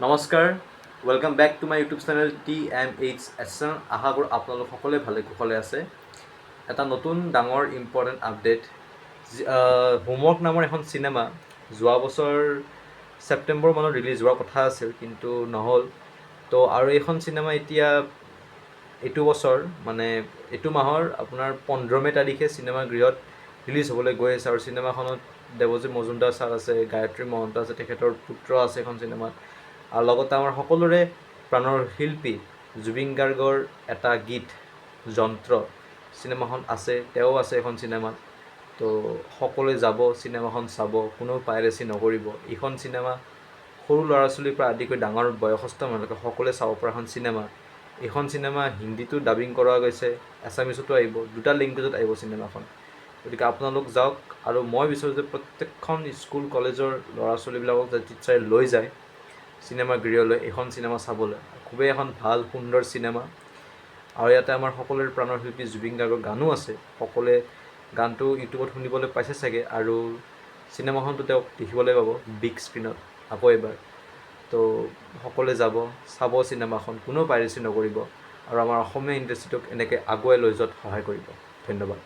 নমস্কাৰ, welcome back to my YouTube channel TMH Action। আশা কৰোঁ আপোনালোক সকলোৱে ভালে কুশলে আছে। এটা নতুন ডাঙৰ ইম্পৰ্টেণ্ট আপডেট। হোমৱৰ্ক নামৰ এখন চিনেমা যোৱা বছৰ ছেপ্টেম্বৰ মানত ৰিলিজ হোৱাৰ কথা আছিল, কিন্তু নহ'ল। তো আৰু এইখন চিনেমা এতিয়া এইটো বছৰ মানে এইটো মাহৰ আপোনাৰ 15 মে তাৰিখে চিনেমা গৃহত ৰিলিজ হ'বলৈ গৈ আছে। আৰু চিনেমাখনত দেৱজিৎ মজুমদাৰ ছাৰ আছে, গায়ত্ৰী মহন্ত আছে, তেখেতৰ পুত্ৰ আছে এখন চিনেমাত। আৰু লগতে আমাৰ সকলোৰে প্ৰাণৰ শিল্পী জুবিন গাৰ্গৰ এটা গীত যন্ত্ৰ চিনেমাখন আছে, তেওঁ আছে এখন চিনেমাত। তো সকলোৱে যাব, চিনেমাখন চাব, কোনেও পাইৰেচি নকৰিব। এইখন চিনেমা সৰু ল'ৰা ছোৱালীৰ পৰা আদি কৰি ডাঙৰ বয়সস্থ মানুহলৈকে সকলোৱে চাব পৰা এখন চিনেমা। এইখন চিনেমা হিন্দীতো ডাবিং কৰা গৈছে, এছামিছতো আহিব, দুটা লেংগুৱেজত আহিব চিনেমাখন। গতিকে আপোনালোক যাওক। আৰু মই বিচাৰোঁ যে প্ৰত্যেকখন স্কুল কলেজৰ ল'ৰা ছোৱালীবিলাকক যাতে টিচাৰে লৈ যায় চিনেমা গৃহলৈ এইখন চিনেমা চাবলৈ। খুবেই এখন ভাল সুন্দৰ চিনেমা। আৰু ইয়াতে আমাৰ সকলোৰে প্ৰাণৰ শিল্পী জুবিন গাৰ্গৰ গানো আছে। সকলোৱে গানটো ইউটিউবত শুনিবলৈ পাইছে চাগে, আৰু চিনেমাখনটো তেওঁক দেখিবলৈ পাব বিগ স্ক্ৰীণত আকৌ এবাৰ। তো সকলোৱে যাব, চাব চিনেমাখন, কোনেও পাইৰেচি নকৰিব, আৰু আমাৰ অসমীয়া ইণ্ডাষ্ট্ৰিটোক এনেকৈ আগুৱাই লৈ যোৱাত সহায় কৰিব। ধন্যবাদ।